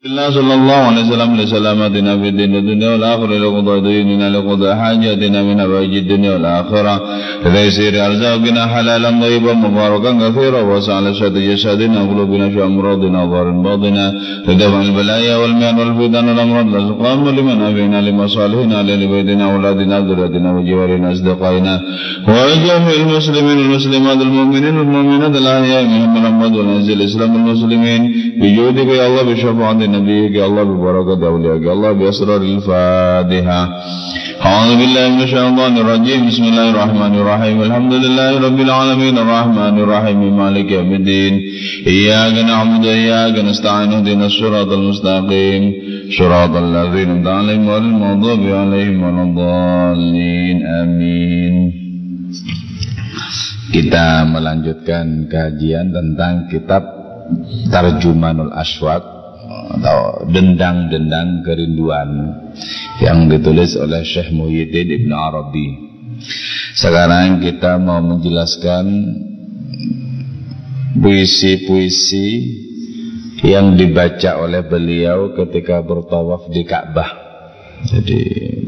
الله صلى الله عليه وسلم لسلامتنا في الدين والدنيا والآخرة لقضاء ديننا لقضاء حاجاتنا من أبعاد الدنيا والآخرة لتيسير أرزاقنا حلالا طيبا مباركا كثيرا وسع لسعة جسدنا وقلوبنا في أمراضنا وظهر باطنا لدفع البلايا والمياه والفتن والأمراض الأسقام لمن أبينا لمصالحنا لبيتنا أولادنا ذريتنا وجوارنا أصدقائنا وجميع المسلمين والمسلمات المؤمنين والمؤمنات الأحياء منهم الأموات ونزل الإسلام المسلمين بجودك يا الله بشفاعة نبيك يا الله ببركة أوليائك يا الله بأسرار الفاتحة. أعوذ بالله من الشيطان الرجيم. بسم الله الرحمن الرحيم. الحمد لله رب العالمين الرحمن الرحيم مالك يوم الدين إياك نعبد وإياك نستعين اهدنا الصراط المستقيم صراط الذين أنعمت عليهم غير المغضوب عليهم ولا الضالين. Amin. Kita melanjutkan kajian tentang kitab Tarjumanul Aswaq atau Dendang-Dendang Kerinduan yang ditulis oleh Syekh Muhyiddin Ibn Arabi. Sekarang kita mau menjelaskan puisi-puisi yang dibaca oleh beliau ketika bertawaf di Ka'bah. Jadi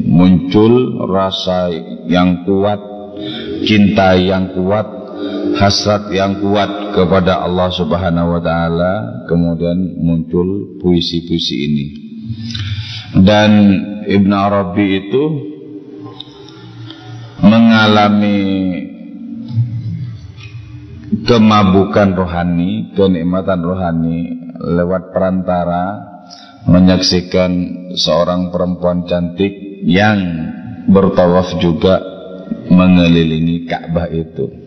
muncul rasa yang kuat, cinta yang kuat, hasrat yang kuat kepada Allah Subhanahu wa ta'ala. Kemudian muncul puisi-puisi ini. Dan Ibn Arabi itu mengalami kemabukan rohani, kenikmatan rohani lewat perantara menyaksikan seorang perempuan cantik yang bertawaf juga mengelilingi Ka'bah itu.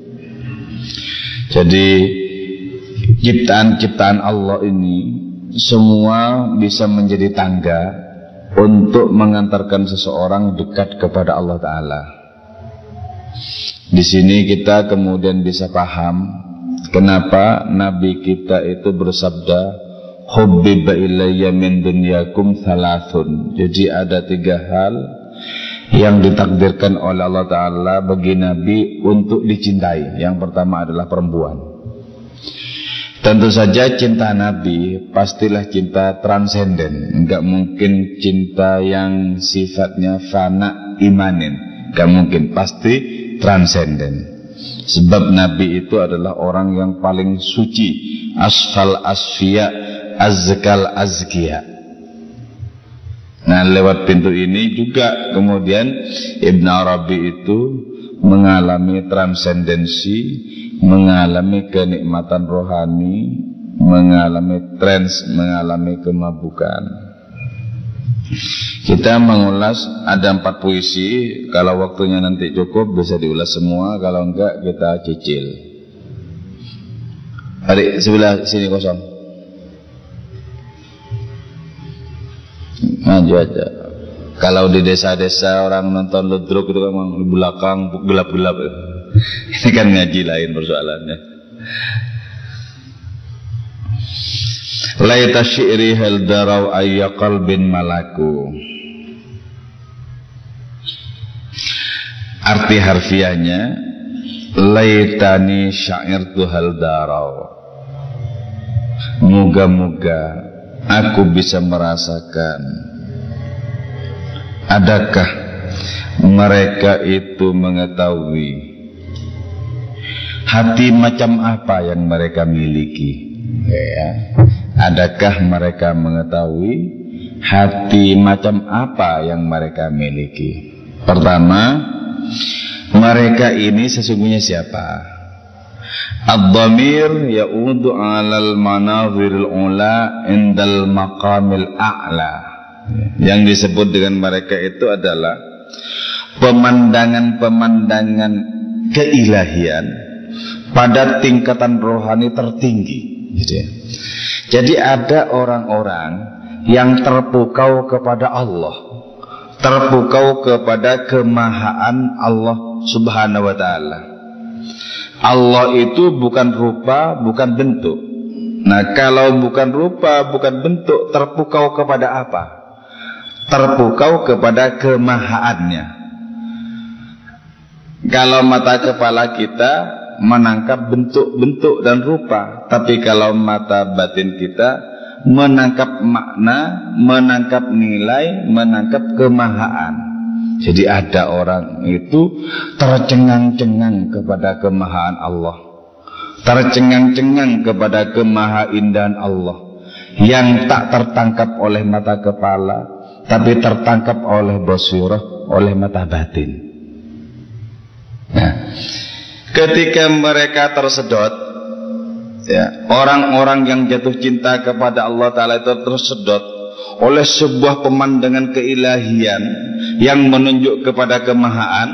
Jadi ciptaan-ciptaan Allah ini semua bisa menjadi tangga untuk mengantarkan seseorang dekat kepada Allah Ta'ala. Di sini kita kemudian bisa paham kenapa Nabi kita itu bersabda hubbiba ilayya min dunyakum thalathun. Jadi ada 3 hal yang ditakdirkan oleh Allah Ta'ala bagi Nabi untuk dicintai. Yang pertama adalah perempuan. Tentu saja cinta Nabi pastilah cinta transenden. Enggak mungkin cinta yang sifatnya fana imanin. Enggak mungkin, pasti transenden. Sebab Nabi itu adalah orang yang paling suci, asfal asfiya, azkal azkiya. Nah, lewat pintu ini juga kemudian Ibn Arabi itu mengalami transendensi, mengalami kenikmatan rohani, mengalami mengalami kemabukan. Kita mengulas ada 4 puisi. Kalau waktunya nanti cukup bisa diulas semua, kalau enggak kita cicil. Adik sebelah sini kosong. Maju aja. Kalau di desa-desa orang nonton ludruk itu kan di belakang gelap-gelap. Ini kan ngaji lain persoalannya. Laita syi'ri hal darau ayya qalbin malaku. Arti harfiahnya laitani syairtu hal darau. Moga-moga aku bisa merasakan, adakah mereka itu mengetahui hati macam apa yang mereka miliki, ya. Adakah mereka mengetahui hati macam apa yang mereka miliki? Pertama, mereka ini sesungguhnya siapa? Ad-dhamir ya'udu 'alal manaziril ula indal maqamil a'la. Yang disebut dengan mereka itu adalah pemandangan-pemandangan keilahian pada tingkatan rohani tertinggi, gitu ya. Jadi ada orang-orang yang terpukau kepada Allah, terpukau kepada kemahaan Allah Subhanahu wa ta'ala. Allah itu bukan rupa, bukan bentuk. Nah, kalau bukan rupa, bukan bentuk, terpukau kepada apa? Terpukau kepada kemahaannya. Kalau mata kepala kita menangkap bentuk-bentuk dan rupa, tapi kalau mata batin kita menangkap makna, menangkap nilai, menangkap kemahaan. Jadi ada orang itu tercengang-cengang kepada kemahaan Allah, tercengang-cengang kepada kemahaindahan Allah, yang tak tertangkap oleh mata kepala, tapi tertangkap oleh basirah, oleh mata batin. Nah, ketika mereka tersedot, ya, orang-orang yang jatuh cinta kepada Allah Ta'ala itu tersedot oleh sebuah pemandangan keilahian yang menunjuk kepada kemahaan.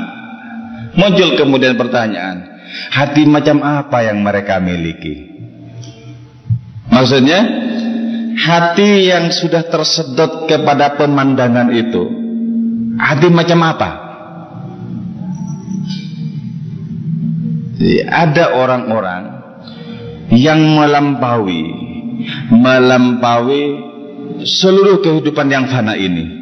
Muncul kemudian pertanyaan, hati macam apa yang mereka miliki? Maksudnya, hati yang sudah tersedot kepada pemandangan itu, hati macam apa? Ada orang-orang yang melampaui seluruh kehidupan yang fana ini.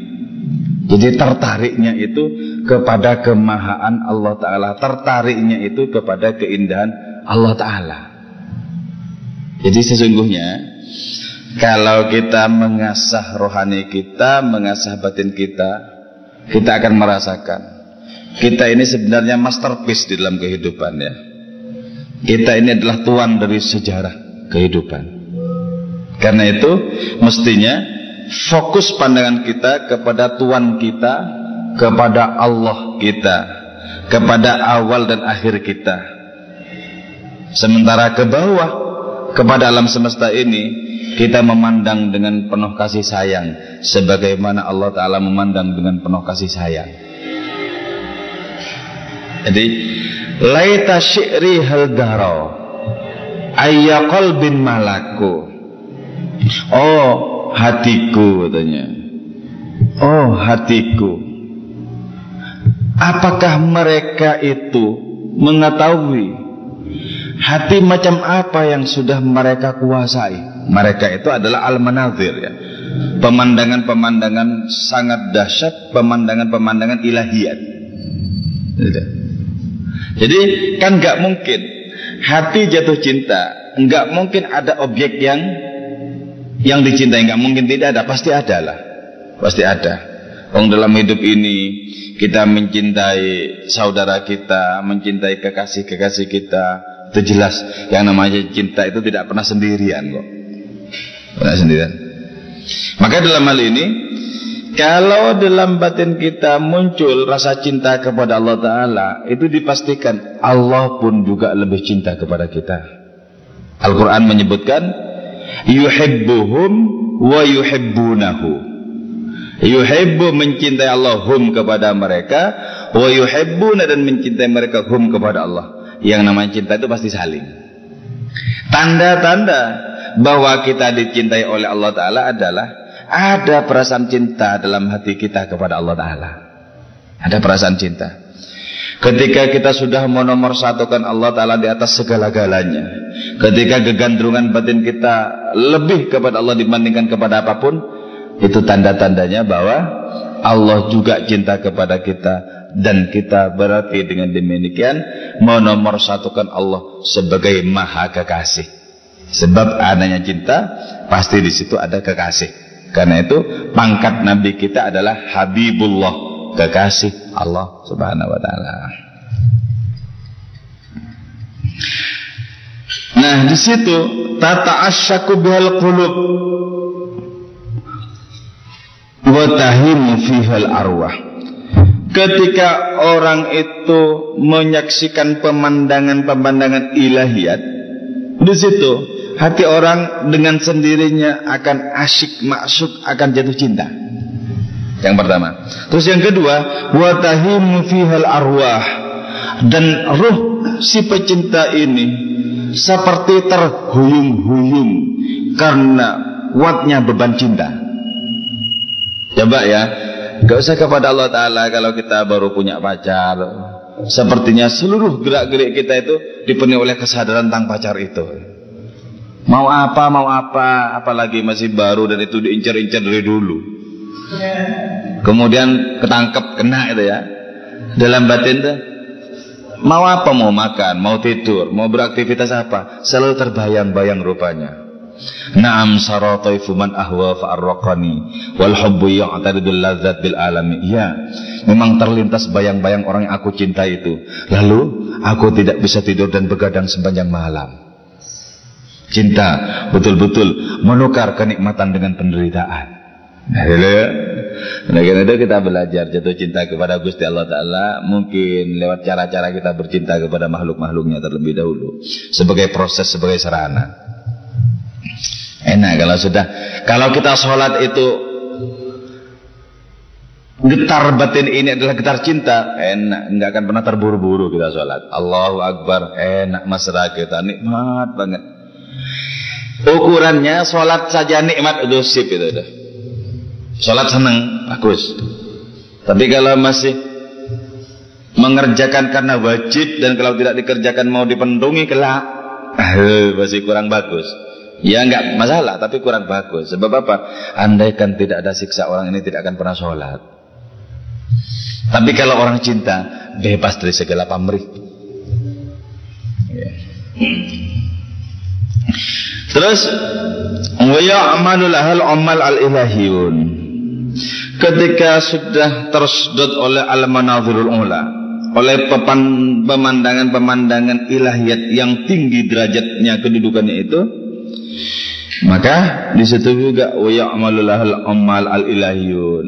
Jadi tertariknya itu kepada kemahaan Allah Ta'ala, tertariknya itu kepada keindahan Allah Ta'ala. Jadi sesungguhnya kalau kita mengasah rohani kita, mengasah batin kita, kita akan merasakan kita ini sebenarnya masterpiece di dalam kehidupan, ya. Kita ini adalah tuan dari sejarah kehidupan. Karena itu mestinya fokus pandangan kita kepada Tuhan kita, kepada Allah kita, kepada awal dan akhir kita. Sementara ke bawah, kepada alam semesta ini, kita memandang dengan penuh kasih sayang, sebagaimana Allah Ta'ala memandang dengan penuh kasih sayang. Jadi laita syi'ri hal daro ayya qalbin malaku. Oh hatiku, katanya. Oh hatiku, apakah mereka itu mengetahui hati macam apa yang sudah mereka kuasai? Mereka itu adalah al-manazir, ya, pemandangan-pemandangan sangat dahsyat, pemandangan-pemandangan ilahiyat. Jadi kan nggak mungkin hati jatuh cinta, nggak mungkin ada objek yang dicintai, nggak mungkin tidak ada, pasti ada lah, pasti ada. Dalam hidup ini kita mencintai saudara kita, mencintai kekasih-kekasih kita, itu jelas. Yang namanya cinta itu tidak pernah sendirian kok, pernah sendirian. Maka dalam hal ini, kalau dalam batin kita muncul rasa cinta kepada Allah Ta'ala, itu dipastikan Allah pun juga lebih cinta kepada kita. Al-Quran menyebutkan yuhibbuhum wa yuhibbunahu. Yuhibbu mencintai Allah, hum kepada mereka, wa yuhibbuna dan mencintai mereka, hum kepada Allah. Yang namanya cinta itu pasti saling. Tanda-tanda bahwa kita dicintai oleh Allah Ta'ala adalah ada perasaan cinta dalam hati kita kepada Allah Ta'ala. Ada perasaan cinta. Ketika kita sudah menomorsatukan Allah Ta'ala di atas segala-galanya, ketika kegandrungan batin kita lebih kepada Allah dibandingkan kepada apapun, itu tanda-tandanya bahwa Allah juga cinta kepada kita. Dan kita berarti dengan demikian menomorsatukan Allah sebagai maha kekasih. Sebab adanya cinta, pasti di situ ada kekasih. Karena itu pangkat Nabi kita adalah Habibullah, kekasih Allah Subhanahu wa Ta'ala. Nah, di situ tata'asyaku bihal qulub wa tahimu fihal arwah. Ketika orang itu menyaksikan pemandangan-pemandangan ilahiyat, di situ hati orang dengan sendirinya akan asyik, maksud, akan jatuh cinta. Yang pertama. Terus yang kedua, wa tahimu fihal arwah, dan ruh si pecinta ini seperti terhuyung-huyung karena kuatnya beban cinta. Coba ya, gak usah kepada Allah Ta'ala kalau kita baru punya pacar, sepertinya seluruh gerak-gerik kita itu dipenuhi oleh kesadaran tentang pacar itu. Mau apa, apalagi masih baru dan itu diincar-incar dari dulu. Kemudian ketangkep, kena itu ya. Dalam batin tuh, mau apa, mau makan, mau tidur, mau beraktivitas apa, selalu terbayang-bayang rupanya. Na'am sarataifu man ahwa fa'arraqani wal hubbu ya'taridul ladzat bil alami. Ya, memang terlintas bayang-bayang orang yang aku cintai itu. Lalu aku tidak bisa tidur dan begadang sepanjang malam. Cinta betul-betul menukar kenikmatan dengan penderitaan. Nah, karena itu kita belajar jatuh cinta kepada Gusti Allah Ta'ala mungkin lewat cara-cara kita bercinta kepada makhluk-makhluknya terlebih dahulu, sebagai proses, sebagai sarana. Enak kalau kita sholat itu getar batin ini adalah getar cinta, enak, nggak akan pernah terburu-buru kita sholat. Allahu Akbar, enak mesra kita, nikmat banget. Ukurannya sholat saja nikmat, udah sip itu udah. Sholat senang, bagus. Tapi kalau masih mengerjakan karena wajib dan kalau tidak dikerjakan mau dipenuhi kelak, masih kurang bagus. Ya enggak masalah, tapi kurang bagus. Sebab apa? Andaikan tidak ada siksa, orang ini tidak akan pernah sholat. Tapi kalau orang cinta, bebas dari segala pamrih. Terus wa ya'malul ahal amal al-ilahiyun. Ketika sudah tersedot oleh al-manazirul ula, oleh pemandangan-pemandangan ilahiyat yang tinggi derajatnya, kedudukannya itu, maka di situ juga wa ya'malul ahal amal al-ilahiyun.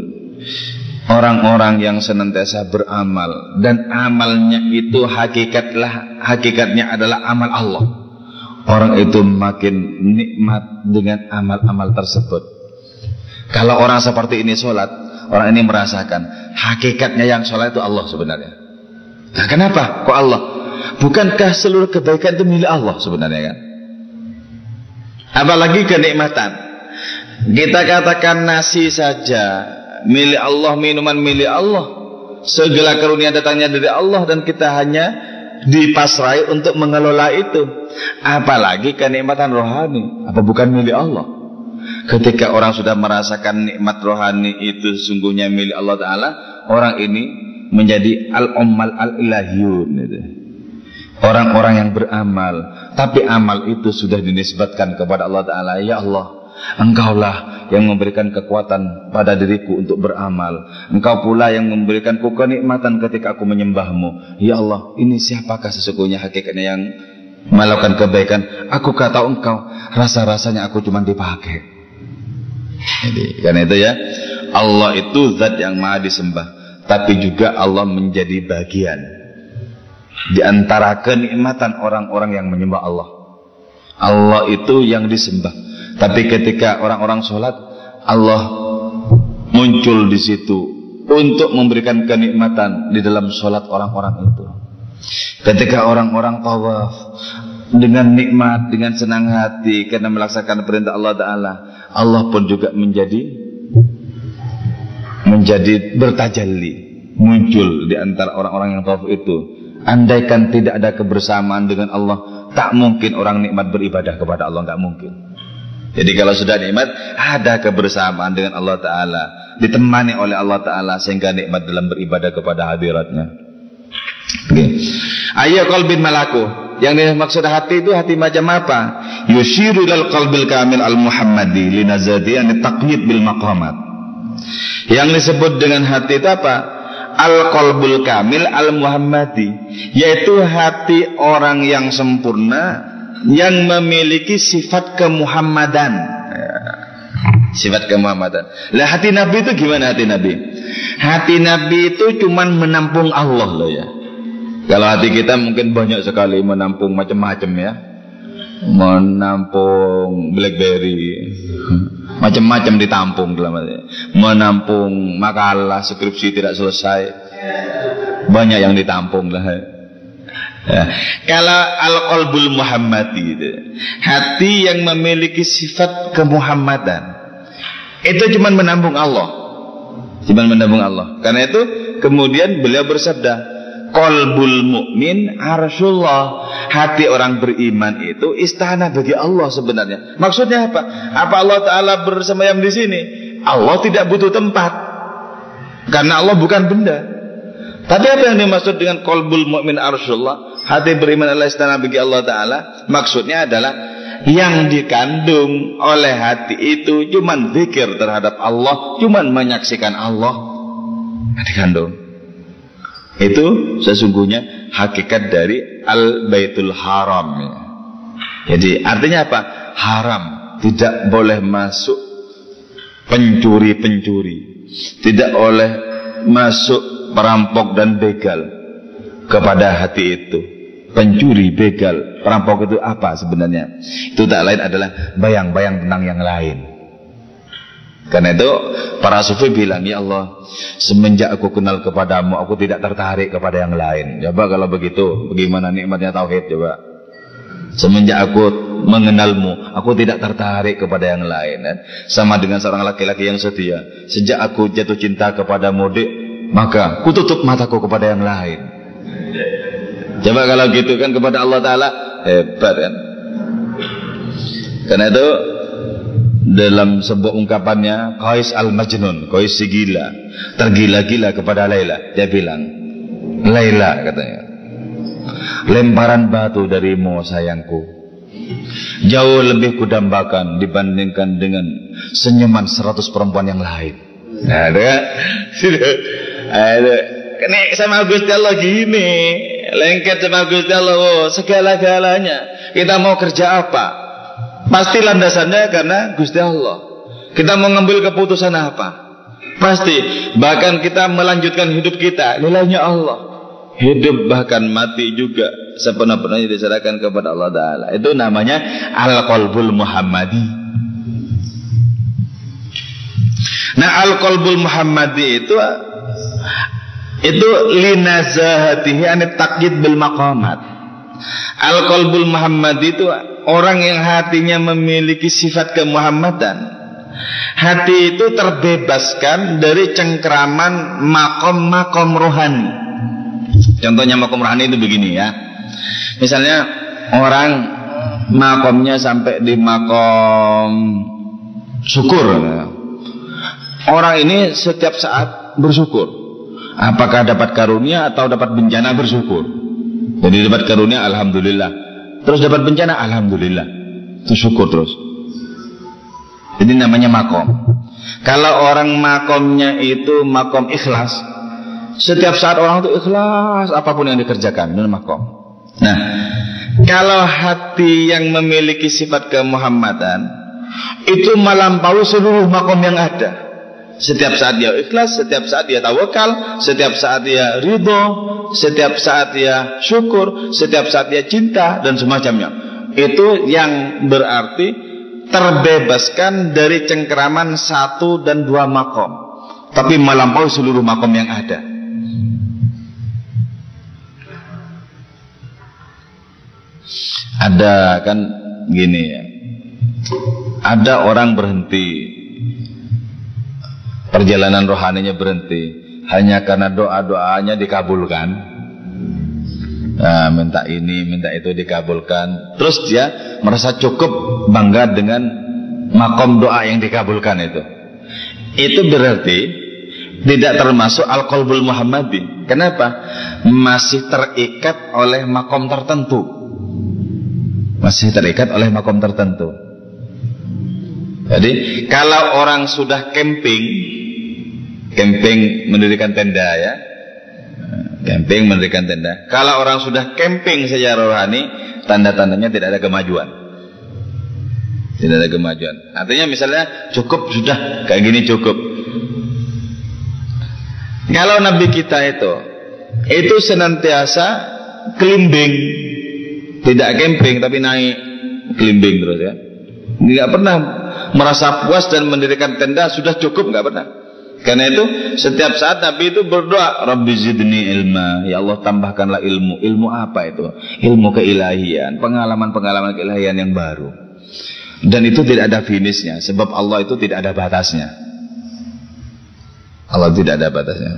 Orang-orang yang senantiasa beramal dan amalnya itu hakikatnya adalah amal Allah. Orang itu makin nikmat dengan amal-amal tersebut. Kalau orang seperti ini sholat, orang ini merasakan hakikatnya yang sholat itu Allah sebenarnya. Nah, kenapa? Kok Allah? Bukankah seluruh kebaikan itu milik Allah sebenarnya kan? Apalagi kenikmatan. Kita katakan nasi saja milik Allah, minuman milik Allah, segala karunia datangnya dari Allah dan kita hanya dipasrai untuk mengelola itu. Apalagi kenikmatan rohani, apa bukan milik Allah? Ketika orang sudah merasakan nikmat rohani itu sesungguhnya milik Allah Ta'ala, orang ini menjadi al-ummal al-ilahiyun gitu. Orang-orang yang beramal, tapi amal itu sudah dinisbatkan kepada Allah Ta'ala. Ya Allah, Engkaulah yang memberikan kekuatan pada diriku untuk beramal. Engkau pula yang memberikanku kenikmatan ketika aku menyembahmu. Ya Allah, ini siapakah sesungguhnya hakikatnya yang melakukan kebaikan? Aku kata Engkau, rasa-rasanya aku cuma dipakai. Jadi, karena itu ya, Allah itu zat yang maha disembah, tapi juga Allah menjadi bagian di antara kenikmatan orang-orang yang menyembah Allah. Allah itu yang disembah. Tapi ketika orang-orang sholat, Allah muncul di situ untuk memberikan kenikmatan di dalam sholat orang-orang itu. Ketika orang-orang tawaf dengan nikmat, dengan senang hati karena melaksanakan perintah Allah Ta'ala, Allah pun juga menjadi bertajalli, muncul di antara orang-orang yang tawaf itu. Andaikan tidak ada kebersamaan dengan Allah, tak mungkin orang nikmat beribadah kepada Allah, nggak mungkin. Jadi kalau sudah nikmat, ada kebersamaan dengan Allah Ta'ala, ditemani oleh Allah Ta'ala, sehingga nikmat dalam beribadah kepada hadiratnya. Ayat qalbin malaku, yang dimaksud hati itu hati macam apa? Yushiru ilal qalbil kamil al-muhammadi linazadi yang taqyid bil maqamat. Yang disebut dengan hati itu apa? Al-qalbul kamil al-muhammadi, yaitu hati orang yang sempurna, yang memiliki sifat kemuhammadan. Sifat kemuhammadan. Lah hati Nabi itu gimana hati Nabi? Hati Nabi itu cuman menampung Allah loh ya. Kalau hati kita mungkin banyak sekali menampung macam-macam ya. Menampung BlackBerry, macam-macam ditampung dalam hati. Menampung makalah skripsi tidak selesai, banyak yang ditampung lah. Ya. Kalau al-qalbul muhammadi itu, hati yang memiliki sifat kemuhammadan, itu cuma menampung Allah, cuma menampung Allah. Karena itu kemudian beliau bersabda, qalbul mu'min arsyullah, hati orang beriman itu istana bagi Allah sebenarnya. Maksudnya apa? Apa Allah Ta'ala bersemayam di sini? Allah tidak butuh tempat, karena Allah bukan benda. Tapi apa yang dimaksud dengan qalbul mu'min arsyullah, hati beriman adalah istana bagi Allah Ta'ala? Maksudnya adalah yang dikandung oleh hati itu cuman zikir terhadap Allah, cuman menyaksikan Allah dikandung. Itu sesungguhnya hakikat dari Al-Baitul Haram ya. Jadi artinya apa? Haram, tidak boleh masuk pencuri-pencuri, tidak boleh masuk perampok dan begal kepada hati itu. Pencuri, begal, perampok itu apa sebenarnya? Itu tak lain adalah bayang-bayang tentang yang lain. Karena itu para sufi bilang, ya Allah, semenjak aku kenal kepadamu, aku tidak tertarik kepada yang lain. Coba kalau begitu, bagaimana nikmatnya tauhid coba? Semenjak aku mengenalmu, aku tidak tertarik kepada yang lain. Sama dengan seorang laki-laki yang setia. Sejak aku jatuh cinta kepadamu, Dik, maka ku tutup mataku kepada yang lain. Coba kalau gitu kan kepada Allah Ta'ala, hebat kan? Karena itu dalam sebuah ungkapannya Qais Al-Majnun, Qais si gila, tergila-gila kepada Laila. Dia bilang, Laila katanya, lemparan batu darimu sayangku jauh lebih kudambakan dibandingkan dengan senyuman 100 perempuan yang lain. Nah, ini sama Gusti Allah gini, lengket sama Gusti Allah, oh, segala-galanya. Kita mau kerja apa? Pasti landasannya karena Gusti Allah. Kita mau ngambil keputusan apa? Pasti. Bahkan kita melanjutkan hidup kita, nilainya Allah. Hidup bahkan mati juga sepenuh-penuhnya diserahkan kepada Allah Ta'ala. Itu namanya Al-Qalbul Muhammadi. Nah, Al-Qalbul Muhammadi itu linazahatihi anit taqyid bil maqamat. Al-Qalbul Muhammadi itu orang yang hatinya memiliki sifat kemuhammadan. Hati itu terbebaskan dari cengkeraman makom-makom rohani. Contohnya makom rohani itu begini ya. Misalnya orang makomnya sampai di makom syukur. Orang ini setiap saat bersyukur. Apakah dapat karunia atau dapat bencana, bersyukur. Jadi dapat karunia alhamdulillah, terus dapat bencana alhamdulillah, itu syukur terus. Jadi namanya makom. Kalau orang makomnya itu makom ikhlas, setiap saat orang itu ikhlas apapun yang dikerjakan, itu makom. Nah, kalau hati yang memiliki sifat kemuhammadan itu melampaui seluruh makom yang ada. Setiap saat dia ikhlas, setiap saat dia tawakal, setiap saat dia ridho, setiap saat dia syukur, setiap saat dia cinta dan semacamnya. Itu yang berarti terbebaskan dari cengkeraman 1 dan 2 makom, tapi melampaui seluruh makom yang ada. Ada kan gini ya, ada orang berhenti, perjalanan rohaninya berhenti hanya karena doa-doanya dikabulkan. Nah, minta ini, minta itu dikabulkan. Terus dia merasa cukup bangga dengan makom doa yang dikabulkan itu. Itu berarti tidak termasuk Al-Qalbul Muhammadi. Kenapa? Masih terikat oleh makom tertentu. Masih terikat oleh makom tertentu. Jadi kalau orang sudah camping mendirikan tenda ya, camping mendirikan tenda. Kalau orang sudah camping secara rohani, tanda-tandanya tidak ada kemajuan. Tidak ada kemajuan. Artinya misalnya cukup sudah kayak gini cukup. Kalau Nabi kita itu senantiasa kelimbing, tidak camping tapi naik kelimbing terus ya. Nggak pernah merasa puas dan mendirikan tenda sudah cukup, nggak pernah. Karena itu setiap saat Nabi itu berdoa, Rabbi zidni ilma, ya Allah tambahkanlah ilmu. Ilmu apa itu? Ilmu keilahian, pengalaman-pengalaman keilahian yang baru. Dan itu tidak ada finishnya, sebab Allah itu tidak ada batasnya. Allah tidak ada batasnya.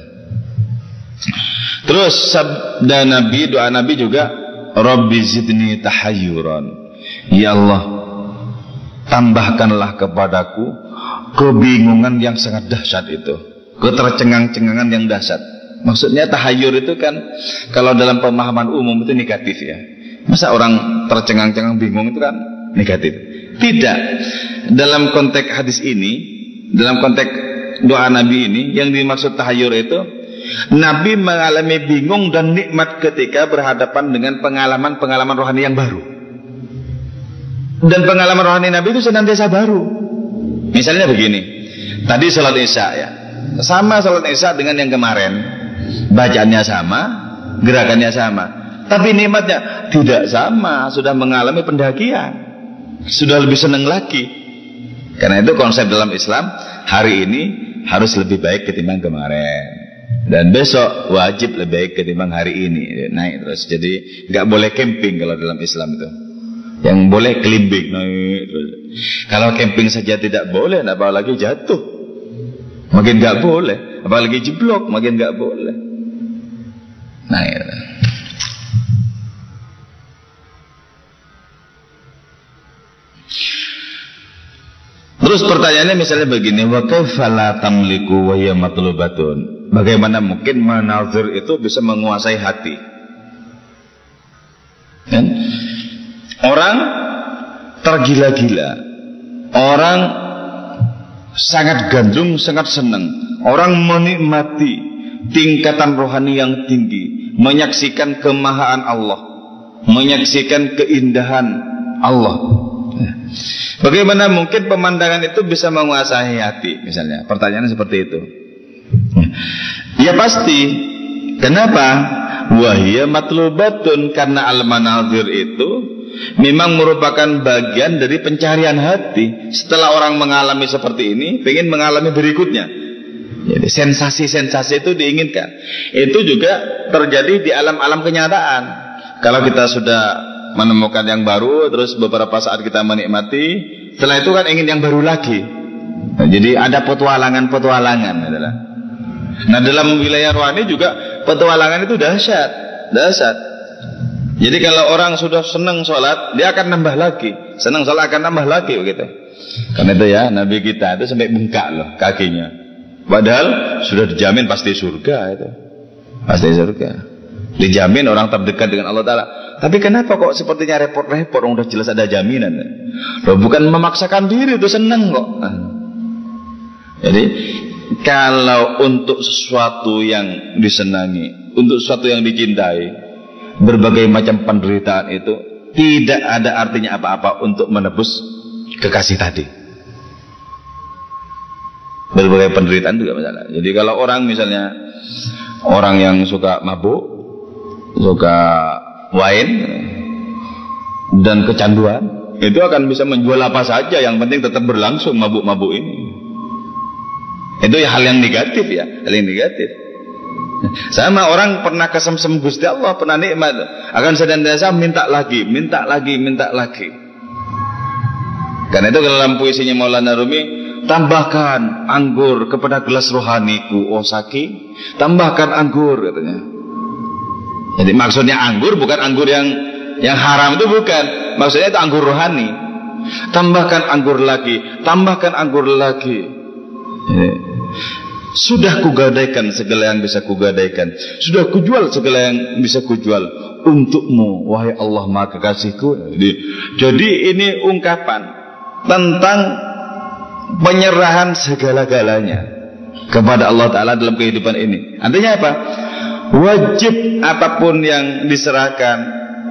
Terus sabda Nabi, doa Nabi juga, Rabbi zidni tahayyuran, ya Allah tambahkanlah kepadaku kebingungan yang sangat dahsyat itu, ketercengang-cengangan yang dahsyat. Maksudnya tahayyur itu kan kalau dalam pemahaman umum itu negatif ya. Masa orang tercengang-cengang bingung itu kan negatif. Tidak. Dalam konteks hadis ini, dalam konteks doa Nabi ini, yang dimaksud tahayyur itu, Nabi mengalami bingung dan nikmat ketika berhadapan dengan pengalaman-pengalaman rohani yang baru. Dan pengalaman rohani Nabi itu senantiasa baru. Misalnya begini, tadi salat Isya ya, sama salat Isya dengan yang kemarin, bacaannya sama, gerakannya sama, tapi nikmatnya tidak sama. Sudah mengalami pendakian, sudah lebih senang lagi. Karena itu konsep dalam Islam, hari ini harus lebih baik ketimbang kemarin, dan besok wajib lebih baik ketimbang hari ini, naik terus. Jadi nggak boleh camping kalau dalam Islam itu. Yang boleh climbing naik terus. Kalau camping saja tidak boleh, apalagi jatuh, makin nggak boleh. Apalagi jeblok, makin nggak boleh. Naik. Terus pertanyaannya misalnya begini, wa kaifa la tamliku wa hiya matlubatun. Bagaimana mungkin manazir itu bisa menguasai hati? Kan? Orang tergila-gila, orang sangat gandrung, sangat senang, orang menikmati tingkatan rohani yang tinggi, menyaksikan kemahaan Allah, menyaksikan keindahan Allah. Bagaimana mungkin pemandangan itu bisa menguasai hati? Misalnya, pertanyaannya seperti itu. Ya pasti. Kenapa? Wahia matlubatun, karena al-manazir itu memang merupakan bagian dari pencarian hati. Setelah orang mengalami seperti ini, pengen mengalami berikutnya. Jadi sensasi-sensasi itu diinginkan. Itu juga terjadi di alam-alam kenyataan. Kalau kita sudah menemukan yang baru, terus beberapa saat kita menikmati, setelah itu kan ingin yang baru lagi. Nah, jadi ada petualangan-petualangan. Nah, dalam wilayah rohani juga petualangan itu dahsyat. Jadi kalau orang sudah senang sholat, dia akan nambah lagi. Senang sholat akan nambah lagi begitu. Karena itu ya, Nabi kita itu sampai bengkak loh kakinya. Padahal sudah dijamin pasti surga itu. Pasti surga. Dijamin orang terdekat dengan Allah Ta'ala. Tapi kenapa kok sepertinya repot-repot? Udah jelas ada jaminan. Loh, bukan memaksakan diri, itu senang kok. Jadi kalau untuk sesuatu yang disenangi, untuk sesuatu yang dicintai, berbagai macam penderitaan itu tidak ada artinya apa-apa untuk menebus kekasih tadi. Berbagai penderitaan juga misalnya. Jadi kalau orang misalnya, orang yang suka mabuk, suka wine dan kecanduan, itu akan bisa menjual apa saja, yang penting tetap berlangsung mabuk-mabuk ini. Itu ya hal yang negatif ya, hal yang negatif. Sama orang pernah kesemsem Gusti Allah, pernah nikmat, akan senantiasa minta lagi. Karena itu dalam puisinya Maulana Rumi, tambahkan anggur kepada gelas rohaniku, oh Saki, tambahkan anggur katanya. Jadi maksudnya anggur bukan anggur yang haram, itu bukan. Maksudnya itu anggur rohani. Tambahkan anggur lagi, tambahkan anggur lagi. Sudah kugadaikan segala yang bisa kugadaikan, sudah kujual segala yang bisa kujual untukmu, wahai Allah Maha Kekasihku. Jadi ini ungkapan tentang penyerahan segala-galanya kepada Allah Ta'ala dalam kehidupan ini. Artinya apa? Wajib apapun yang diserahkan,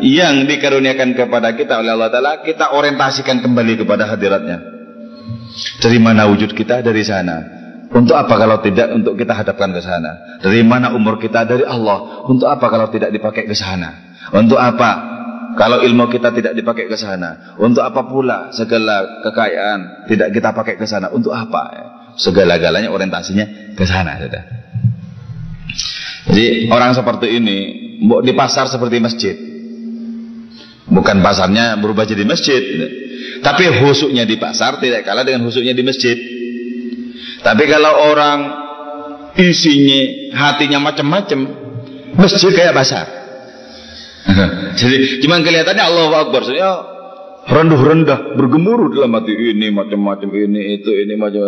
yang dikaruniakan kepada kita oleh Allah Ta'ala, kita orientasikan kembali kepada hadiratnya. Dari mana wujud kita? Dari sana. Untuk apa kalau tidak untuk kita hadapkan ke sana? Dari mana umur kita? Dari Allah. Untuk apa kalau tidak dipakai ke sana? Untuk apa kalau ilmu kita tidak dipakai ke sana? Untuk apa pula segala kekayaan tidak kita pakai ke sana? Untuk apa? Segala-galanya orientasinya ke sana. Jadi orang seperti ini di pasar seperti masjid. Bukan pasarnya berubah jadi masjid, tapi husuknya di pasar tidak kalah dengan husuknya di masjid. Tapi kalau orang isinya hatinya macam-macam, masjid kayak pasar. Jadi cuma kelihatannya Allahu Akbar, saya rendah-rendah, bergemuruh dalam hati, ini macam-macam, ini itu, ini macam.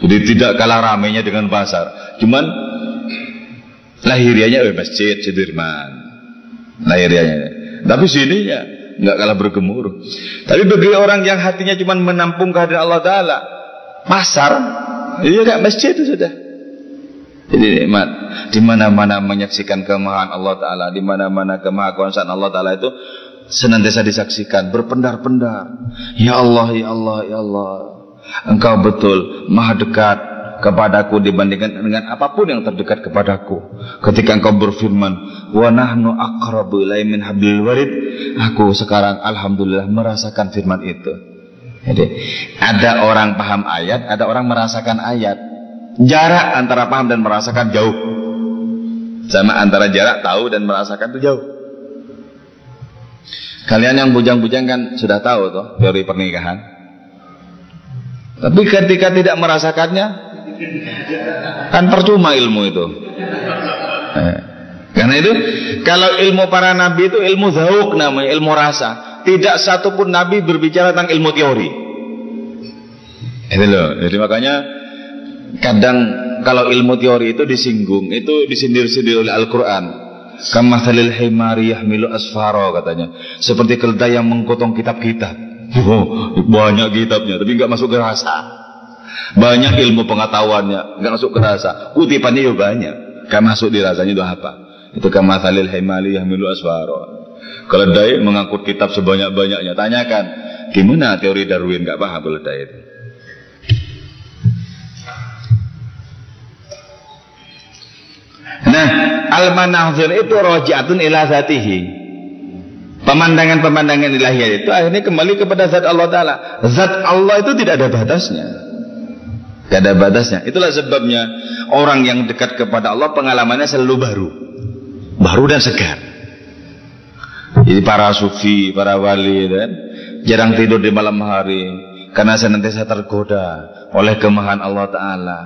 Jadi tidak kalah ramainya dengan pasar. Cuman lahirianya masjid Sudirman, lahirianya. Tapi sininya nggak kalah bergemuruh. Tapi bagi orang yang hatinya cuma menampung kehadiran Allah Ta'ala, pasar, itu kayak masjid itu sudah. Jadi nikmat. Di mana-mana menyaksikan kemahaan Allah Ta'ala, di mana-mana kemahakuasaan Allah Ta'ala itu senantiasa disaksikan, berpendar-pendar. Ya Allah, ya Allah, ya Allah, Engkau betul maha dekat kepadaku dibandingkan dengan apapun yang terdekat kepadaku. Ketika Engkau berfirman, wa nahnu aqrabu ilaihi min hablil warid, aku sekarang alhamdulillah merasakan firman itu. Jadi ada orang paham ayat, ada orang merasakan ayat. Jarak antara paham dan merasakan jauh. Sama antara jarak tahu dan merasakan itu jauh. Kalian yang bujang-bujang kan sudah tahu toh teori pernikahan. Tapi ketika tidak merasakannya, kan percuma ilmu itu. Karena itu kalau ilmu para nabi itu ilmu zauk namanya, ilmu rasa. Tidak satupun nabi berbicara tentang ilmu teori. Itu loh. Jadi makanya kadang kalau ilmu teori itu disinggung, itu disindir-sindir oleh Al-Quran. Kamathalil himari yahmilu asfaro, katanya. Seperti keledai yang mengkotong kitab-kitab. Oh, banyak kitabnya, tapi nggak masuk ke rasa. Banyak ilmu pengetahuannya, nggak masuk ke rasa. Kutipannya juga banyak, nggak masuk di rasanya. Itu apa? Itu kamathalil himari yahmilu asfaro. Keledai mengangkut kitab sebanyak-banyaknya. Tanyakan, gimana teori Darwin? Nggak paham keledai itu. Nah, al-manazir itu roji'atun ila zatihi. Pemandangan-pemandangan ilahiyah itu akhirnya kembali kepada zat Allah Ta'ala. Zat Allah itu tidak ada batasnya. Tidak ada batasnya. Itulah sebabnya orang yang dekat kepada Allah pengalamannya selalu baru. Baru dan segar. Jadi para sufi, para wali kan, jarang tidur di malam hari karena senantiasa tergoda oleh kemahan Allah Ta'ala.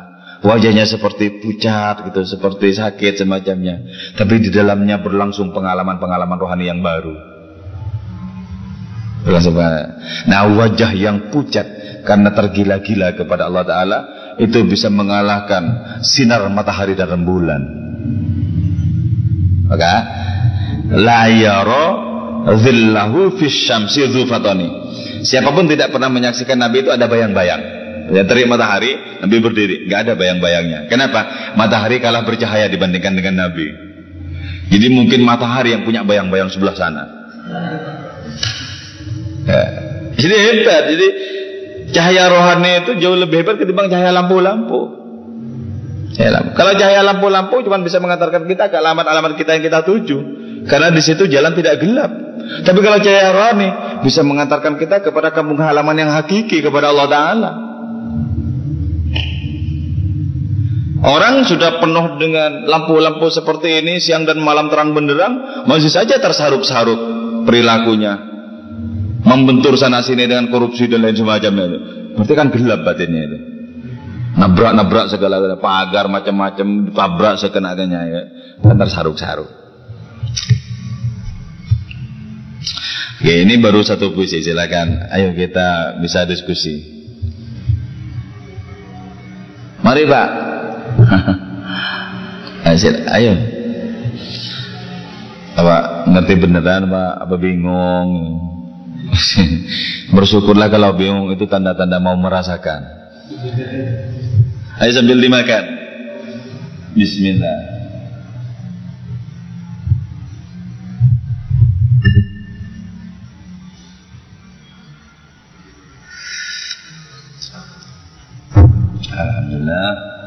Wajahnya seperti pucat gitu, seperti sakit semacamnya. Tapi di dalamnya berlangsung pengalaman-pengalaman rohani yang baru. Nah, wajah yang pucat karena tergila-gila kepada Allah Ta'ala itu bisa mengalahkan sinar matahari dan rembulan. Maka la yara dhillahu fis syamsi dzufatani. Siapapun tidak pernah menyaksikan Nabi itu ada bayang-bayang. Ya, terik matahari, Nabi berdiri, nggak ada bayang-bayangnya. Kenapa? Matahari kalah bercahaya dibandingkan dengan Nabi. Jadi mungkin matahari yang punya bayang-bayang sebelah sana. Ya. Jadi hebat. Jadi cahaya rohani itu jauh lebih hebat ketimbang cahaya lampu-lampu. Kalau cahaya lampu-lampu cuma bisa mengantarkan kita ke alamat-alamat kita yang kita tuju, karena di situ jalan tidak gelap. Tapi kalau cahaya rohani bisa mengantarkan kita kepada kampung halaman yang hakiki, kepada Allah Ta'ala. Orang sudah penuh dengan lampu-lampu seperti ini, siang dan malam terang benderang, masih saja tersaruk-saruk perilakunya, membentur sana sini dengan korupsi dan lain semacamnya itu. Berarti kan gelap batinnya itu. Nabrak-nabrak segala pagar macam-macam, tabrak sekenanya ya, dan tersaruk-saruk. Oke, ini baru satu puisi, silakan. Ayo kita bisa diskusi. Mari Pak. Ayo. Apa ngerti beneran Pak? Apa bingung? Bersyukurlah kalau bingung, itu tanda-tanda mau merasakan. Ayo sambil dimakan. Bismillah. Alhamdulillah.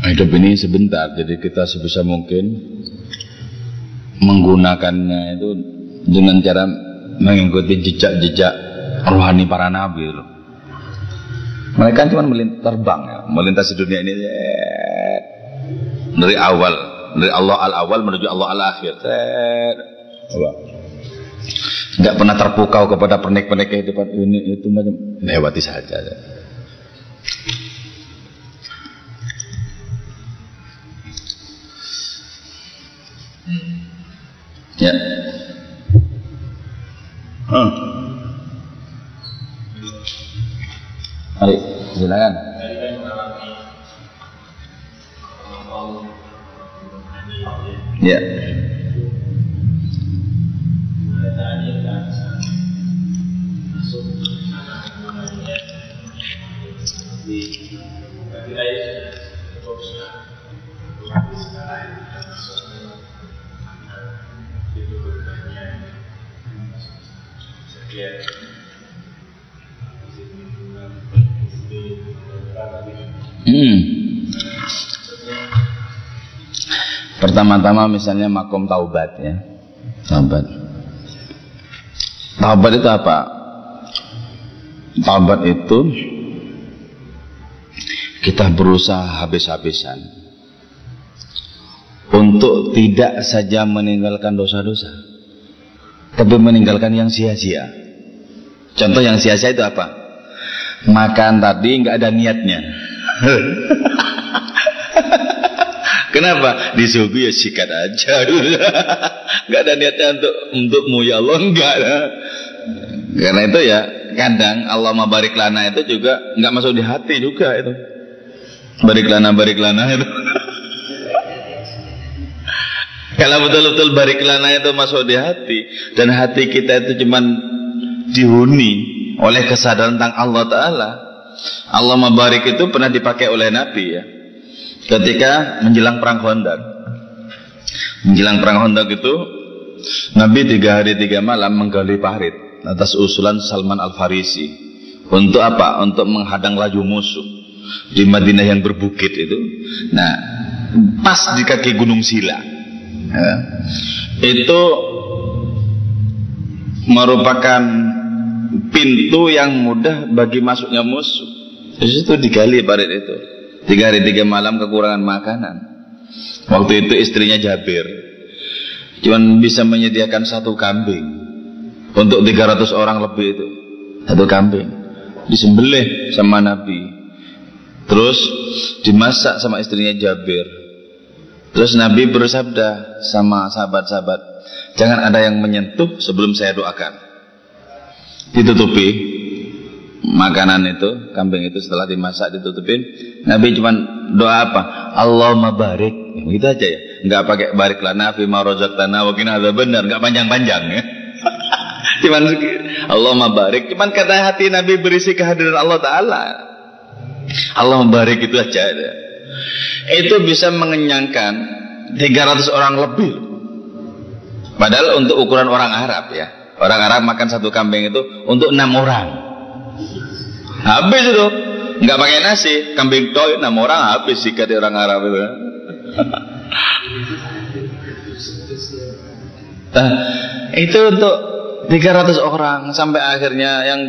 Hidup ini sebentar, jadi kita sebisa mungkin menggunakannya itu dengan cara mengikuti jejak-jejak rohani para nabi loh. Mereka cuma terbang ya, melintasi dunia ini dari awal, dari Allah al-awal menuju Allah al-akhir. Nggak pernah terpukau kepada pernik-pernik kehidupan ini itu macam lewati saja. Ya. Mari, silakan. Ya. Pertama-tama misalnya makom taubat ya. Taubat. Taubat itu apa? Taubat itu kita berusaha habis-habisan untuk tidak saja meninggalkan dosa-dosa, tapi meninggalkan yang sia-sia. Contoh yang sia-sia itu apa? Makan tadi nggak ada niatnya. Kenapa? Disuguhi ya sikat aja. Nggak ada niatnya untukmu ya Allah, enggak. Karena itu ya kadang Allah mabarik lana itu juga nggak masuk di hati juga itu. Barik lana itu. Kalau betul-betul barik lana itu masuk di hati dan hati kita itu cuman dihuni oleh kesadaran tentang Allah Ta'ala. Allah mabarik itu pernah dipakai oleh Nabi ya, ketika menjelang perang Khandaq. Menjelang perang Khandaq itu Nabi 3 hari 3 malam menggali parit atas usulan Salman Al-Farisi. Untuk apa? Untuk menghadang laju musuh di Madinah yang berbukit itu. Nah, pas di kaki Gunung Sila ya, itu merupakan pintu yang mudah bagi masuknya musuh. Di situ digali parit itu. 3 hari 3 malam kekurangan makanan. Waktu itu istrinya Jabir cuman bisa menyediakan 1 kambing untuk 300 orang lebih itu. 1 kambing disembelih sama Nabi, terus dimasak sama istrinya Jabir. Terus Nabi bersabda sama sahabat-sahabat, jangan ada yang menyentuh sebelum saya doakan. Ditutupi makanan itu, kambing itu setelah dimasak ditutupin. Nabi cuma doa apa? Allahumma barik. Begitu aja ya. Enggak pakai barik lana fi ma razaqtana wa qina adzabannar, enggak panjang-panjang ya. Cuman Allahumma barik. Cuman kata hati Nabi berisi kehadiran Allah Ta'ala. Allahumma barik itu aja ya. Itu bisa mengenyangkan 300 orang lebih. Padahal untuk ukuran orang Arab ya, orang Arab makan 1 kambing itu untuk 6 orang. Habis itu, nggak pakai nasi, kambing toy 6 orang habis sikat orang Arab itu. Nah, itu untuk 300 orang sampai akhirnya yang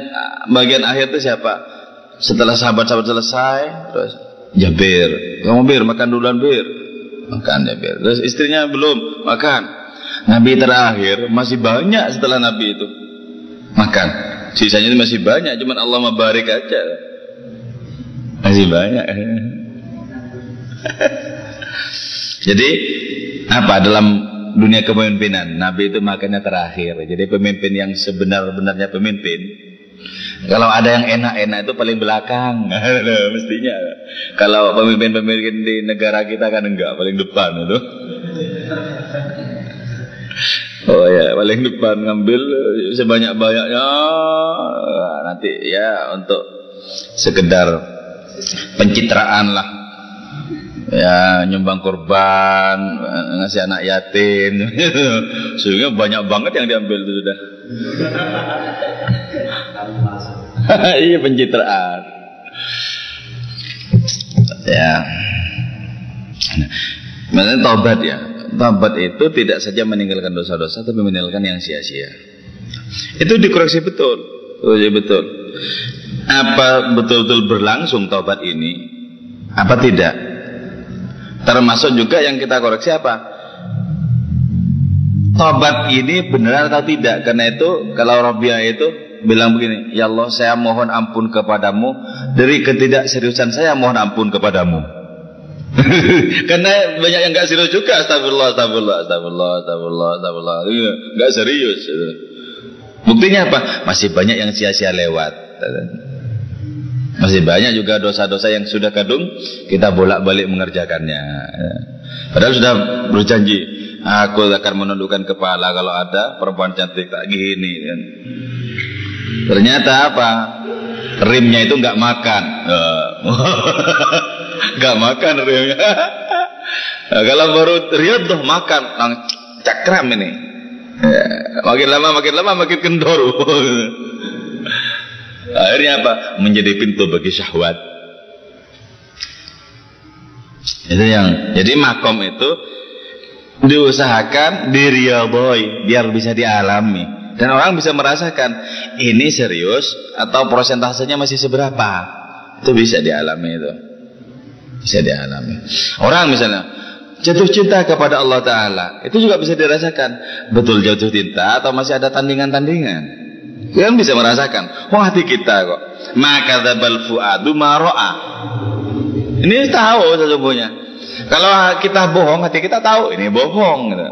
bagian akhir itu siapa? Setelah sahabat-sahabat selesai, terus Jabir, kamu Bir makan duluan Bir, makan Jabir. Terus istrinya belum makan. Nabi terakhir masih banyak setelah Nabi itu makan. Sisanya itu masih banyak, cuman Allah mabarik aja. Masih banyak. Jadi apa dalam dunia kepemimpinan? Nabi itu makannya terakhir. Jadi pemimpin yang sebenar-benarnya pemimpin, kalau ada yang enak-enak itu paling belakang. Mestinya. Kalau pemimpin-pemimpin di negara kita kan enggak, paling depan itu. Oh ya, paling depan ngambil sebanyak-banyaknya. Nanti ya untuk sekedar pencitraan lah. Ya nyumbang korban, ngasih anak yatim. Sehingga banyak banget yang diambil itu sudah. Iya pencitraan. Ya. Maksudnya taubat ya. Taubat itu tidak saja meninggalkan dosa-dosa, tapi meninggalkan yang sia-sia. Itu dikoreksi betul. Betul. Apa betul-betul berlangsung taubat ini? Apa tidak? Termasuk juga yang kita koreksi apa? Taubat ini benar atau tidak? Karena itu kalau Rabi'ah itu bilang begini, ya Allah saya mohon ampun kepadamu dari ketidakseriusan saya, mohon ampun kepadamu. Karena banyak yang nggak serius juga, astagfirullah, nggak serius. Buktinya apa? Masih banyak yang sia-sia lewat. Masih banyak juga dosa-dosa yang sudah kadung kita bolak-balik mengerjakannya. Padahal sudah berjanji, aku akan menundukkan kepala kalau ada perempuan cantik tak gini. Ternyata apa? Rimnya itu nggak makan. Nggak makan rimnya. Kalau baru riyadhah makan, cakram ini. Makin lama makin kendor. Akhirnya apa? Menjadi pintu bagi syahwat. Itu yang. Jadi makom itu diusahakan diriyadhoi biar bisa dialami. Dan orang bisa merasakan ini serius atau prosentasenya masih seberapa. Itu bisa dialami itu. Bisa dialami. Orang misalnya jatuh cinta kepada Allah Ta'ala, itu juga bisa dirasakan. Betul jatuh cinta atau masih ada tandingan-tandingan. Kan bisa merasakan. Oh hati kita kok. Maka dzabal fuadu ma ra'a. Ini tahu sesungguhnya. Kalau kita bohong, hati kita tahu ini bohong gitu.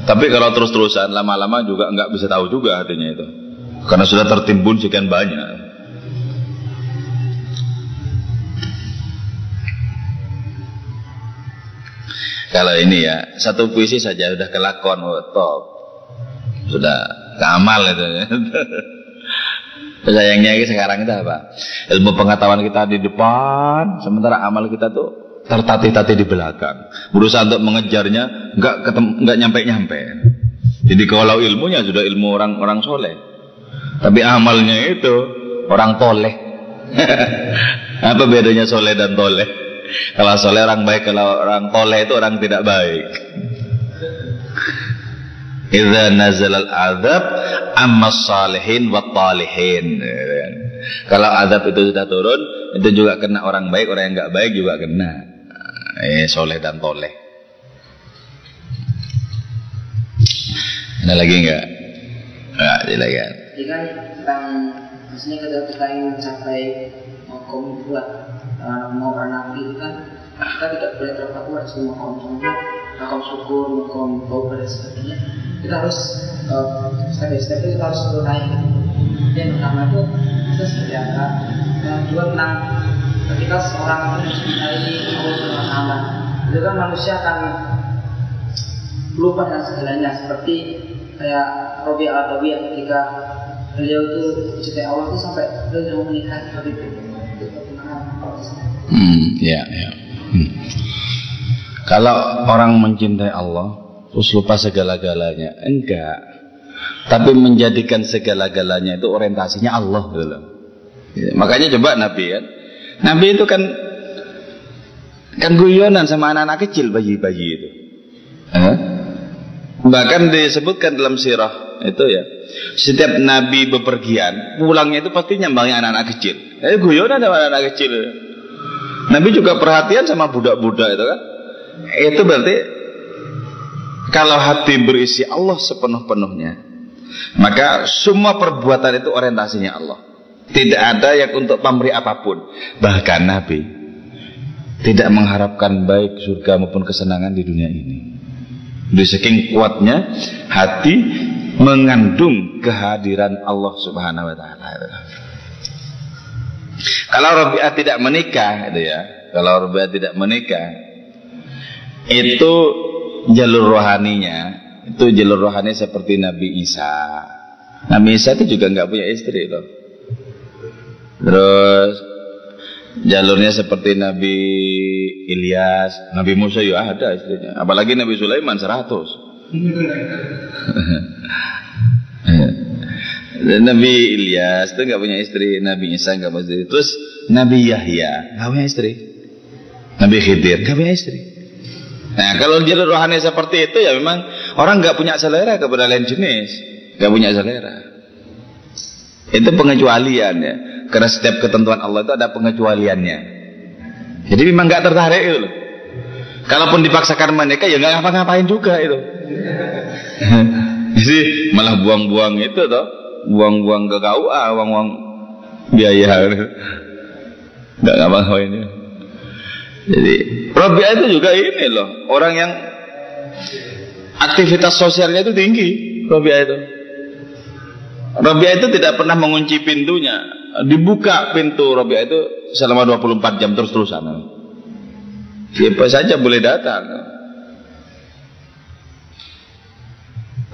Tapi kalau terus-terusan lama-lama juga nggak bisa tahu juga hatinya itu. Karena sudah tertimbun sekian banyak. Kalau ini ya, satu puisi saja sudah kelakon, top. Sudah keamal itu. Sayangnya sekarang itu apa? Ilmu pengetahuan kita di depan, sementara amal kita tuh tertatih-tatih di belakang. Berusaha untuk mengejarnya, nggak nyampe-nyampe. Jadi kalau ilmunya sudah ilmu orang-orang soleh, tapi amalnya itu orang toleh. Apa bedanya soleh dan toleh? Kalau soleh orang baik, kalau orang toleh itu orang tidak baik. Idza nazalal azab amma salihin wa talihin. Kalau azab itu sudah turun, itu juga kena orang baik, orang yang enggak baik juga kena. Soleh dan toleh. Ada lagi enggak? Enggak, ada lagi. Jadi kan tentang maksudnya ketika kita ingin mencapai makom buat mau nabi itu kan kita tidak boleh terpaku semua makom syukur, makom taubat dan sebagainya. Kita harus step by step itu kita harus naik. Yang pertama itu kita seperti apa? Yang kedua tentang ketika seorang mencintai Allah SWT, itu kan manusia akan lupa dengan segalanya, seperti kayak Rabi'ah al-Adawiyah ketika beliau itu mencintai Allah itu sampai beliau menikah seperti itu. Ya. Kalau orang mencintai Allah terus lupa segala-galanya, enggak. Tapi menjadikan segala-galanya itu orientasinya Allah gitu. Makanya coba Nabi kan. Nabi itu kan guyonan sama anak-anak kecil, bayi-bayi itu. Bahkan disebutkan dalam sirah itu ya, setiap Nabi bepergian, pulangnya itu pasti nyambangi anak-anak kecil. Guyonan sama anak-anak kecil. Nabi juga perhatian sama budak-budak itu kan. Itu berarti kalau hati berisi Allah sepenuh-penuhnya, maka semua perbuatan itu orientasinya Allah. Tidak ada yang untuk pamrih apapun. Bahkan Nabi tidak mengharapkan baik surga maupun kesenangan di dunia ini. Di saking kuatnya hati mengandung kehadiran Allah Subhanahu wa taala. Kalau Rabi'ah tidak menikah itu ya, kalau Rabi'ah tidak menikah itu jalur rohaninya, itu jalur rohani seperti Nabi Isa. Nabi Isa itu juga nggak punya istri loh. Terus jalurnya seperti Nabi Ilyas, Nabi Musa ya ada istrinya. Apalagi Nabi Sulaiman 100. Nabi Ilyas itu nggak punya istri, Nabi Isa nggak punya istri. Terus Nabi Yahya nggak punya istri, Nabi Khidir nggak punya istri. Nah, kalau jadi rohani seperti itu ya memang orang nggak punya selera kepada lain jenis, nggak punya selera. Itu pengecualian ya, karena setiap ketentuan Allah itu ada pengecualiannya. Jadi memang nggak tertarik itu loh. Kalaupun dipaksakan menikah ya nggak ngapa-ngapain juga itu. Jadi malah buang-buang itu toh, buang-buang ke KUA, buang-buang biaya, nggak ngapa-ngapain itu. Jadi Rabi'ah itu juga ini loh, orang yang aktivitas sosialnya itu tinggi. Rabi'ah itu tidak pernah mengunci pintunya, dibuka pintu Rabi'ah itu selama 24 jam terus-terusan. Siapa saja boleh datang.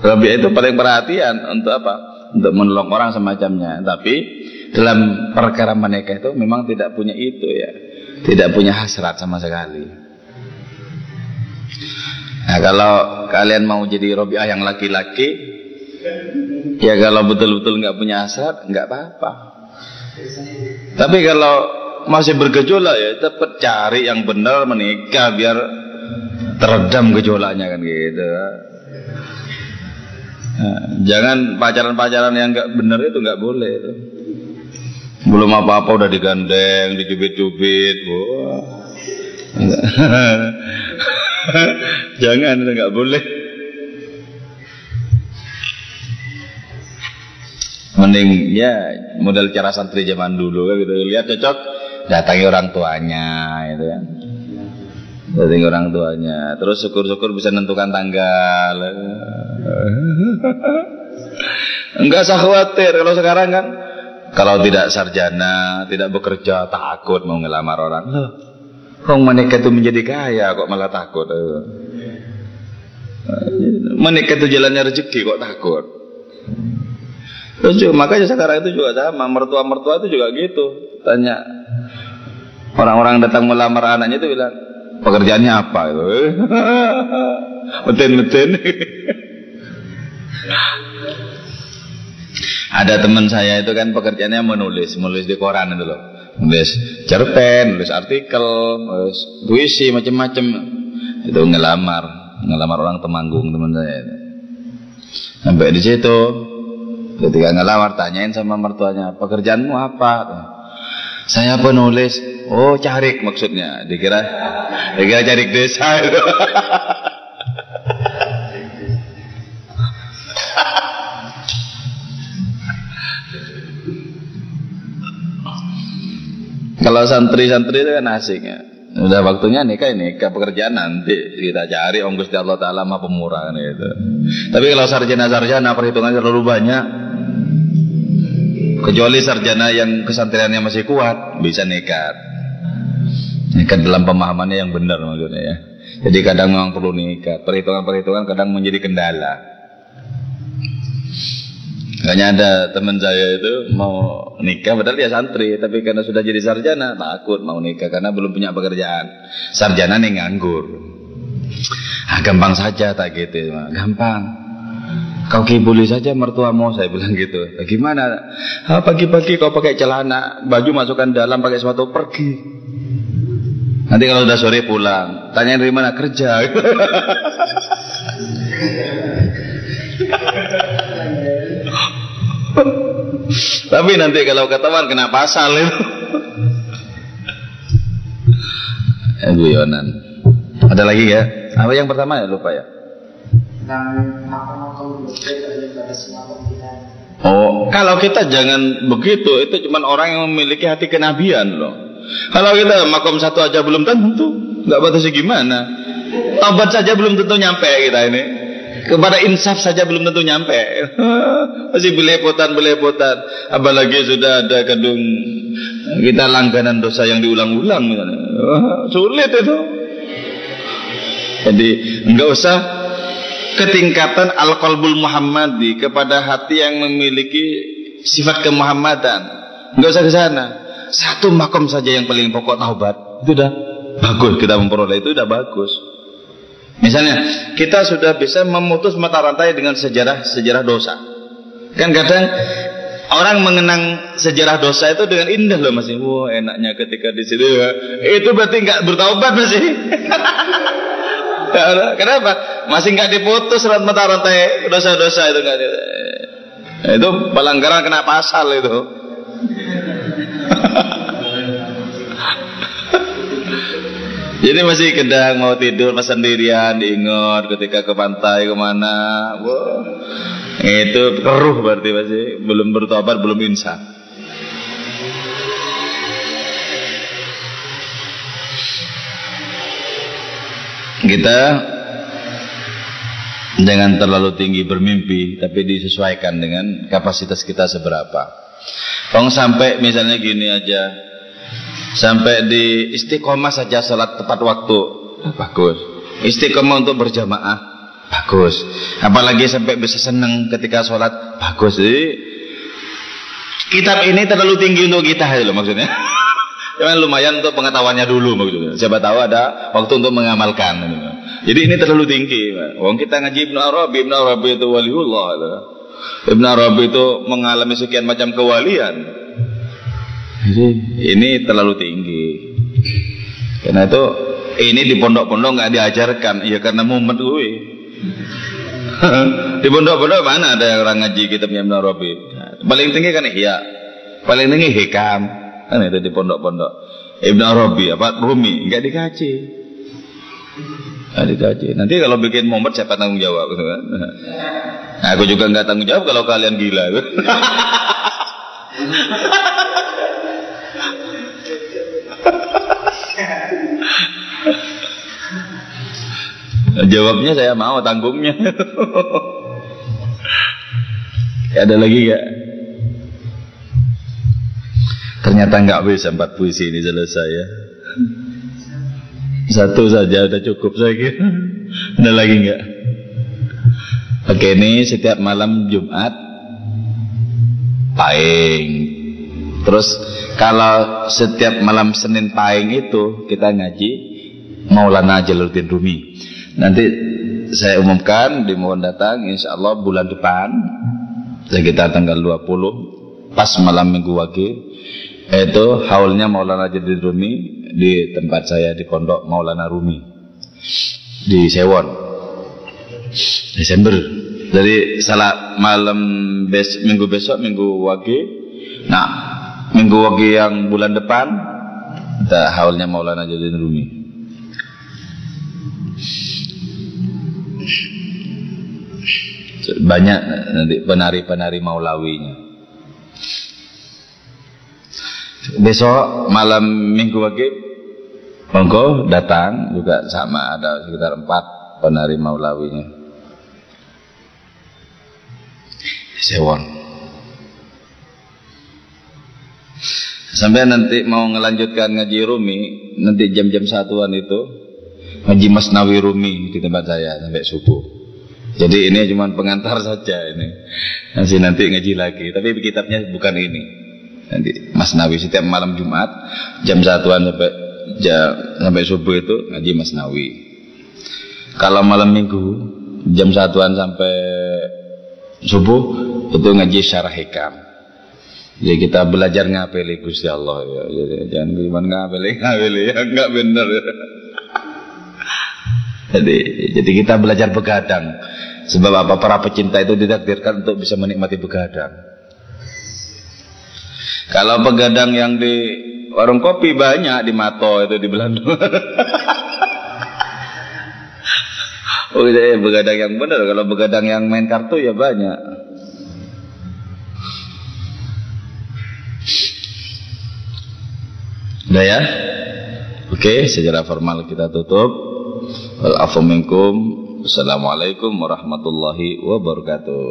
Rabi'ah itu paling perhatian untuk apa? Untuk menolong orang semacamnya. Tapi dalam perkara menikah itu memang tidak punya itu ya. Tidak punya hasrat sama sekali. Nah, kalau kalian mau jadi Rabi'ah yang laki-laki, ya kalau betul-betul nggak punya hasrat, nggak apa-apa. Tapi kalau masih bergejolak ya tetap cari yang benar, menikah biar teredam gejolaknya kan gitu. Nah, jangan pacaran-pacaran yang nggak benar itu nggak boleh itu. Belum apa-apa udah digandeng, dicubit-cubit. Wah. Jangan, itu nggak boleh. Mending ya model cara santri zaman dulu kan gitu. Lihat cocok, datangi orang tuanya itu kan. Datangi orang tuanya. Terus syukur-syukur bisa menentukan tanggal. Enggak usah khawatir kalau sekarang kan. Kalau tidak sarjana, tidak bekerja, takut mau ngelamar orang. Loh, orang menikah itu menjadi kaya kok malah takut. Menikah itu jalannya rezeki kok takut. Terus juga, makanya sekarang itu juga sama, mertua-mertua itu juga gitu. Tanya orang-orang datang melamar anaknya itu bilang, pekerjaannya apa itu? Meten-meten. Ada teman saya itu kan pekerjaannya menulis di koran itu loh, nulis cerpen, nulis artikel, nulis puisi macam-macam. Itu ngelamar orang Temanggung teman saya itu. Sampai di situ, ketika ngelamar tanyain sama mertuanya, pekerjaanmu apa? Saya penulis. Oh, carik maksudnya. Dikira carik desa itu. Kalau santri-santri itu kan asik ya. Udah waktunya nikah, pekerjaan nanti kita cari. Gusti Allah Ta'ala mah pemurah kan gitu. Tapi kalau sarjana perhitungan terlalu banyak. Kecuali sarjana yang kesantriannya masih kuat, bisa nekat. Nekat dalam pemahamannya yang benar maksudnya ya. Jadi kadang memang perlu nikah. Perhitungan kadang menjadi kendala. Makanya ada teman saya itu mau nikah padahal dia santri, tapi karena sudah jadi sarjana takut mau nikah karena belum punya pekerjaan. Sarjana nih nganggur. Gampang saja tak gitu, gampang. Kau kibuli saja mertuamu, saya bilang gitu. Gimana? Pagi-pagi kau pakai celana, baju masukkan dalam, pakai sepatu, pergi. Nanti kalau udah sore pulang, tanya dari mana kerja. Tapi nanti kalau ketahuan kena pasal itu. Guyonan. Ada lagi ya? Apa yang pertama ya lupa ya? Oh, kalau kita jangan begitu. Itu cuma orang yang memiliki hati kenabian loh. Kalau kita makom satu aja belum tentu, nggak batasi gimana. Taubat saja belum tentu nyampe kita ini. Kepada insaf saja belum tentu nyampe. Masih belepotan. Apalagi sudah ada kadung kita langganan dosa yang diulang-ulang. Sulit itu. Jadi enggak usah ketingkatan al-qalbul muhammadi, kepada hati yang memiliki sifat kemuhammadan. Enggak usah ke sana. Satu makom saja yang paling pokok taubat. Itu udah bagus, kita memperoleh itu udah bagus. Misalnya kita sudah bisa memutus mata rantai dengan sejarah dosa. Kan kadang orang mengenang sejarah dosa itu dengan indah loh masih. Wah enaknya ketika di situ ya. Itu berarti nggak bertaubat masih. Kenapa? Masih nggak diputus rantai dosa-dosa itu nggak. Itu pelanggaran kena pasal itu. Jadi masih kedang mau tidur pas sendirian, diingat ketika ke pantai kemana, wow. Itu keruh berarti masih belum bertobat, belum insaf. Kita jangan terlalu tinggi bermimpi, tapi disesuaikan dengan kapasitas kita seberapa. Kalau sampai misalnya gini aja, sampai di istiqomah saja salat tepat waktu, bagus. Istiqomah untuk berjamaah, bagus. Apalagi sampai bisa senang ketika sholat, bagus. Jadi kitab ini terlalu tinggi untuk kita, loh maksudnya. Cuman lumayan untuk pengetahuannya dulu maksudnya. Siapa tahu ada waktu untuk mengamalkan. Jadi ini terlalu tinggi. Wong kita ngaji Ibnu Arabi itu waliullah. Ibnu Arabi itu mengalami sekian macam kewalian. Jadi ini terlalu tinggi. Karena itu ini di pondok-pondok nggak diajarkan, ya karena mumet gue. Di pondok-pondok mana ada orang ngaji kitabnya Ibnu Arabi? Paling tinggi kan Ihya, paling tinggi Hikam, kan itu di pondok-pondok. Ibnu Arabi apa Rumi nggak dikaji, nggak dikaji. Nanti kalau bikin mumet siapa tanggung jawab? Nah, aku juga nggak tanggung jawab kalau kalian gila. Jawabnya saya mau, tanggungnya. Ada lagi gak? Ternyata nggak bisa 4 puisi ini selesai ya. Satu saja udah cukup saya kira. Ada lagi nggak? Oke, ini setiap malam Jumat Pahing. Terus kalau setiap malam Senin Pahing itu kita ngaji Maulana Jalaluddin Rumi. Nanti saya umumkan, dimohon datang insya Allah bulan depan sekitar tanggal 20 pas malam Minggu Wage. Itu haulnya Maulana Jalaluddin Rumi di tempat saya di Pondok Maulana Rumi di Sewon, Desember. Jadi salah malam minggu besok Minggu Wage. Nah, Minggu Wage yang bulan depan kita haulnya Maulana Jalaluddin Rumi. Banyak nanti penari-penari Maulawinya. Besok malam Minggu Wage monggo datang juga, sama ada sekitar 4 penari Maulawinya Sewon. Sampai nanti mau ngelanjutkan ngaji Rumi, nanti jam-jam satuan itu ngaji Masnawi Rumi di tempat saya sampai subuh. Jadi ini cuma pengantar saja ini. Nanti ngaji lagi, tapi kitabnya bukan ini. Nanti Masnawi setiap malam Jumat jam satuan sampai subuh itu ngaji Masnawi. Kalau malam Minggu jam satuan sampai subuh itu ngaji Syarah Hikam. Jadi kita belajar ngapeli Gusti Allah ya. Jadi jangan gimana ngapeli ya enggak benar ya. Jadi kita belajar begadang. Sebab apa? Para pecinta itu ditakdirkan untuk bisa menikmati begadang. Kalau begadang yang di warung kopi banyak, di Mato itu di Belanda. Oh iya, begadang yang benar. Kalau begadang yang main kartu ya banyak. Udah ya? Oke, secara formal kita tutup. Wal afu minkum. Assalamualaikum warahmatullahi wabarakatuh.